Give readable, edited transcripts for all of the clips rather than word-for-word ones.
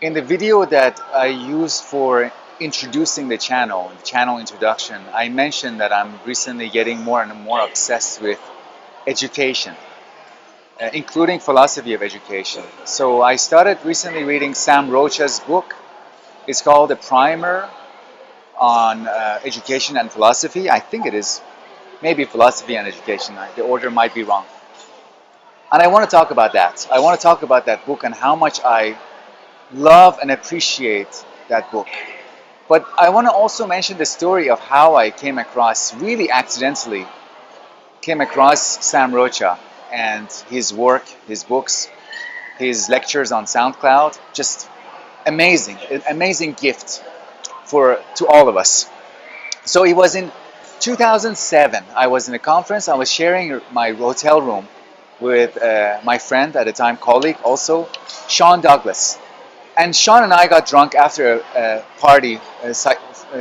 In the video that I used for introducing the channel introduction, I mentioned that I'm recently getting more and more obsessed with education, including philosophy of education. So I started recently reading Sam Rocha's book. It's called A Primer on Education and Philosophy. I think it is. Maybe philosophy and education. The order might be wrong. And I want to talk about that. I want to talk about that book and how much I love and appreciate that book. But I want to also mention the story of how I came across, really accidentally, came across Sam Rocha and his work, his books, his lectures on SoundCloud. Just amazing, an amazing gift to all of us. So it was in 2007. I was in a conference. I was sharing my hotel room with my friend at the time, colleague also, Sean Douglas. And Sean and I got drunk after a party, a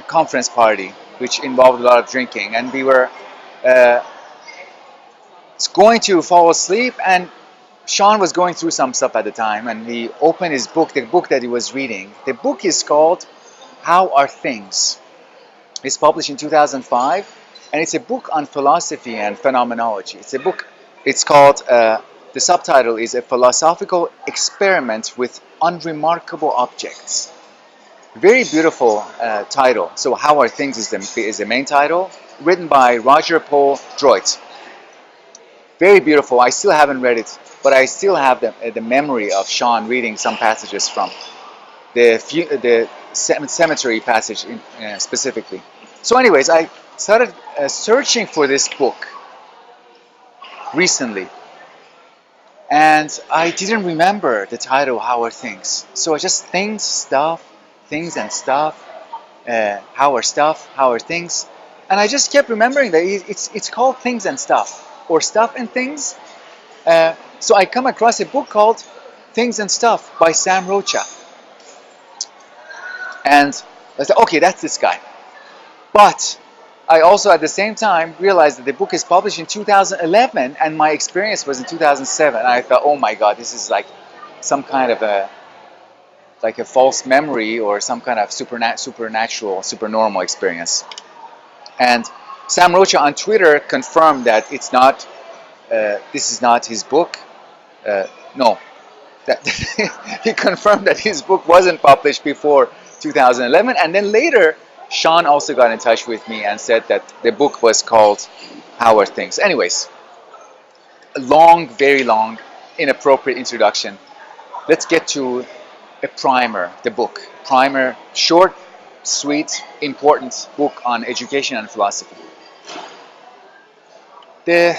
conference party, which involved a lot of drinking. And we were uh, going to fall asleep, and Sean was going through some stuff at the time, and he opened his book, the book that he was reading. The book is called How Are Things? It's published in 2005, and it's a book on philosophy and phenomenology. It's a book, it's called, the subtitle is A Philosophical Experiment with Unremarkable Objects. Very beautiful title. So How Are Things is the main title, written by Roger Paul Droit. Very beautiful. I still haven't read it, but I still have the memory of Sean reading some passages from the cemetery passage specifically. So anyways, I started searching for this book recently, and I didn't remember the title, How Are Things? So I just things and stuff, how are things? And I just kept remembering that it's called Things and Stuff, or Stuff and Things. So I come across a book called Things and Stuff by Sam Rocha. And I said, okay, that's this guy. But I also at the same time realized that the book is published in 2011 and my experience was in 2007. And I thought, oh my God, this is like some kind of a false memory or some kind of supernatural, supernormal experience. And Sam Rocha on Twitter confirmed that it's not, this is not his book. No, that he confirmed that his book wasn't published before 2011, and then later Sean also got in touch with me and said that the book was called How Are Things? Anyways, a long, very long, inappropriate introduction. Let's get to a primer, the book. Primer, short, sweet, important book on education and philosophy. The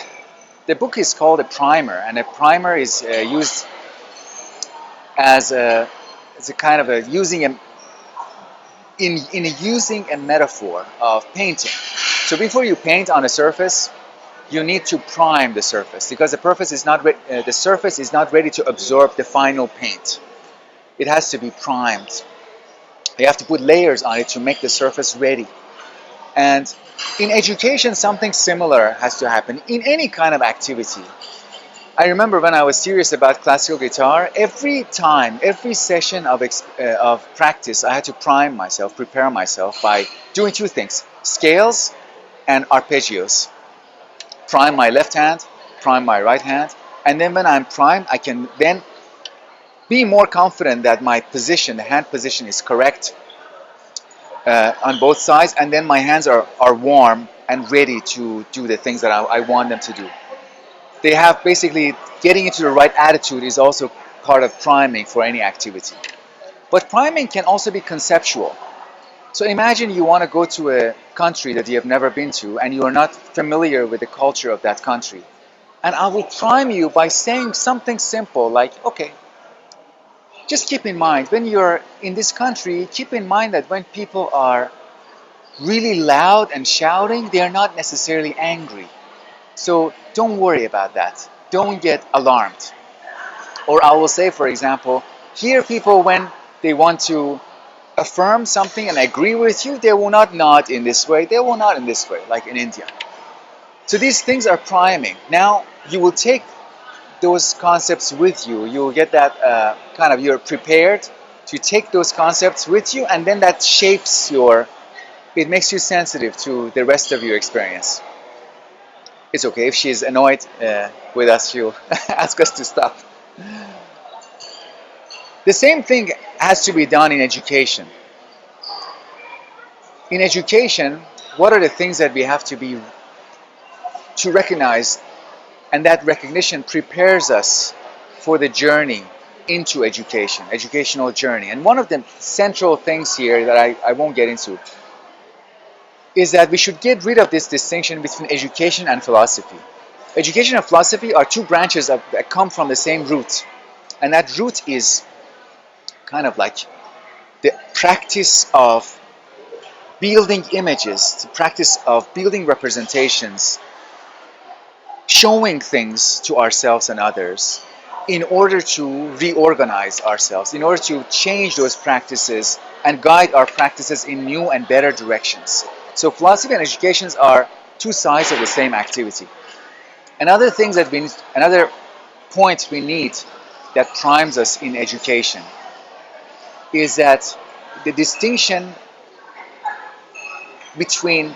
book is called a primer, and a primer is used as a kind of using a metaphor of painting. So before you paint on a surface, you need to prime the surface because the surface is not ready to absorb the final paint. It has to be primed. You have to put layers on it to make the surface ready. And in education, something similar has to happen in any kind of activity. I remember when I was serious about classical guitar, every session of practice, I had to prepare myself by doing two things: scales and arpeggios. Prime my left hand, prime my right hand, and then when I'm primed, I can then be more confident that my position, the hand position, is correct on both sides, and then my hands are warm and ready to do the things that I want them to do. They have basically getting into the right attitude is also part of priming for any activity. But priming can also be conceptual. So imagine you want to go to a country that you have never been to and you are not familiar with the culture of that country. And I will prime you by saying something simple like, okay, just keep in mind when you're in this country, keep in mind that when people are really loud and shouting, they are not necessarily angry. So don't worry about that. Don't get alarmed. Or I will say, for example, here people, when they want to affirm something and agree with you, they will not nod in this way, they will nod in this way, like in India. So these things are priming. Now you will take those concepts with you. You will get that you're prepared to take those concepts with you, and then that shapes it makes you sensitive to the rest of your experience. It's okay if she's annoyed with us, she'll ask us to stop. The same thing has to be done in education. In education, what are the things that we have to recognize, and that recognition prepares us for the journey into education, educational journey. And one of the central things here that I won't get into is that we should get rid of this distinction between education and philosophy. Education and philosophy are two branches that come from the same root. And that root is kind of like the practice of building images, the practice of building representations, showing things to ourselves and others in order to reorganize ourselves, in order to change those practices and guide our practices in new and better directions. So philosophy and education are two sides of the same activity. Another point we need that primes us in education is that the distinction between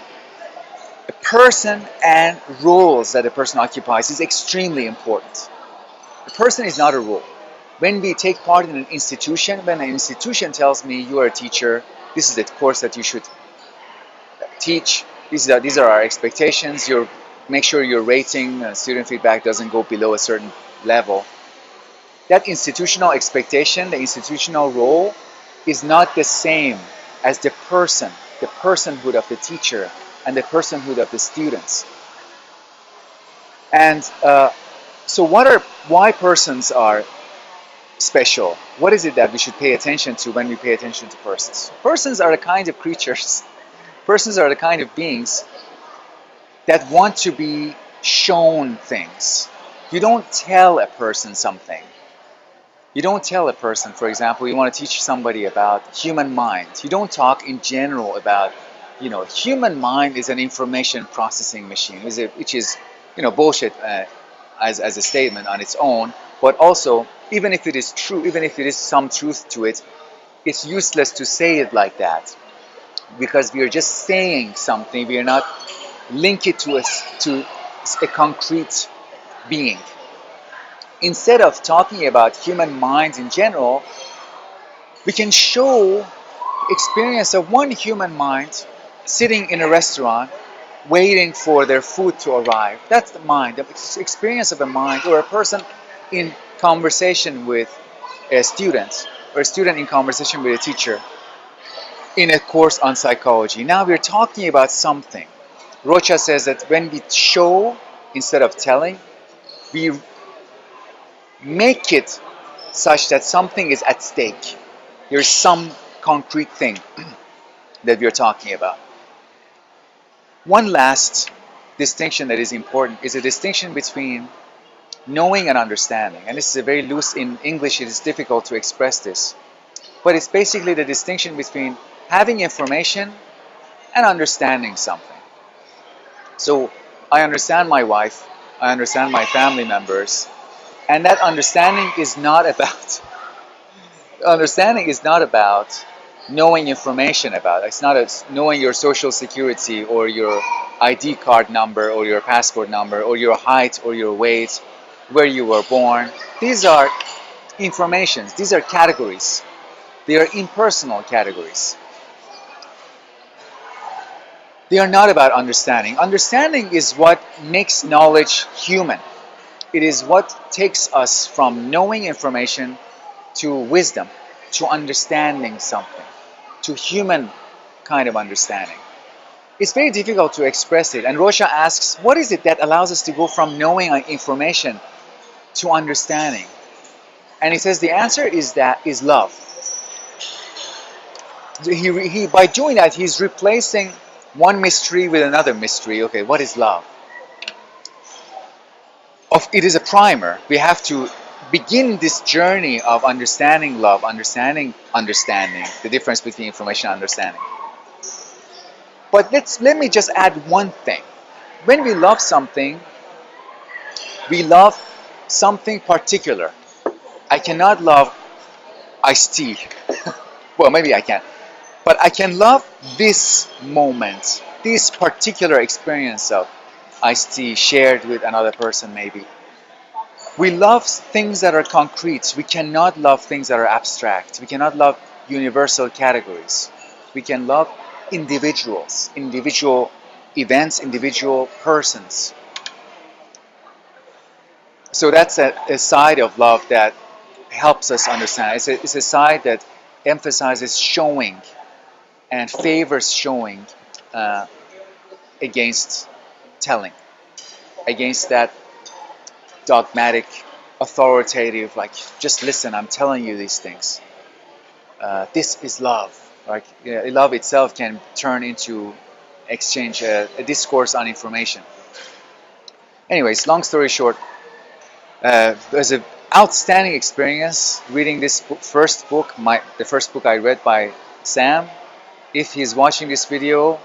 a person and roles that a person occupies is extremely important. A person is not a role. When we take part in an institution, when an institution tells me you are a teacher, this is the course that you should teach, these are our expectations, make sure your rating, student feedback doesn't go below a certain level. That institutional expectation, the institutional role, is not the same as the personhood of the teacher and the personhood of the students. And so why persons are special? What is it that we should pay attention to when we pay attention to persons? Persons are the kind of creatures, persons are the kind of beings that want to be shown things. You don't tell a person something. You don't tell a person, for example, you want to teach somebody about human mind. You don't talk in general about, human mind is an information processing machine, which is, bullshit as a statement on its own. But also, even if it is true, even if it is some truth to it, it's useless to say it like that, because we are just saying something. We are not link it to a concrete being. Instead of talking about human minds in general, we can show experience of one human mind sitting in a restaurant waiting for their food to arrive. That's the mind, the experience of a mind, or a person in conversation with a student, or a student in conversation with a teacher in a course on psychology. Now we're talking about something. Rocha says that when we show instead of telling, we make it such that something is at stake. There's some concrete thing that we're talking about. One last distinction that is important is a distinction between knowing and understanding. And this is a very loose, in English it is difficult to express this. But it's basically the distinction between having information and understanding something. So I understand my wife, I understand my family members, and that understanding is not about knowing information about. It's not knowing your social security or your ID card number or your passport number or your height or your weight, where you were born. These are informations. These are categories. They are impersonal categories. They are not about understanding. Understanding is what makes knowledge human. It is what takes us from knowing information to wisdom, to understanding something, to human kind of understanding. It's very difficult to express it. And Rocha asks, what is it that allows us to go from knowing information to understanding? And he says the answer is love. By doing that, he's replacing one mystery with another mystery. Okay, what is love? It is a primer. We have to begin this journey of understanding love, understanding the difference between information and understanding. But let me just add one thing. When we love something particular. I cannot love iced tea. Well, maybe I can. But I can love this moment, this particular experience of iced tea shared with another person, maybe. We love things that are concrete. We cannot love things that are abstract. We cannot love universal categories. We can love individuals, individual events, individual persons. So that's a side of love that helps us understand. It's a side that emphasizes showing and favors showing uh, against telling, against that dogmatic, authoritative, like, just listen, I'm telling you these things. This is love. Like, yeah, love itself can turn into exchange, a discourse on information. Anyways, long story short, it was an outstanding experience reading this first book, the first book I read by Sam. If he's watching this video,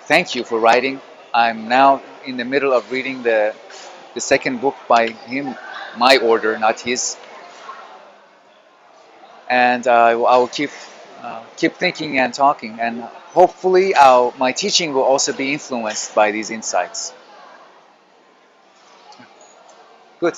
thank you for writing. I'm now in the middle of reading the second book by him, my order, not his, and I will keep thinking and talking, and hopefully my teaching will also be influenced by these insights. Good.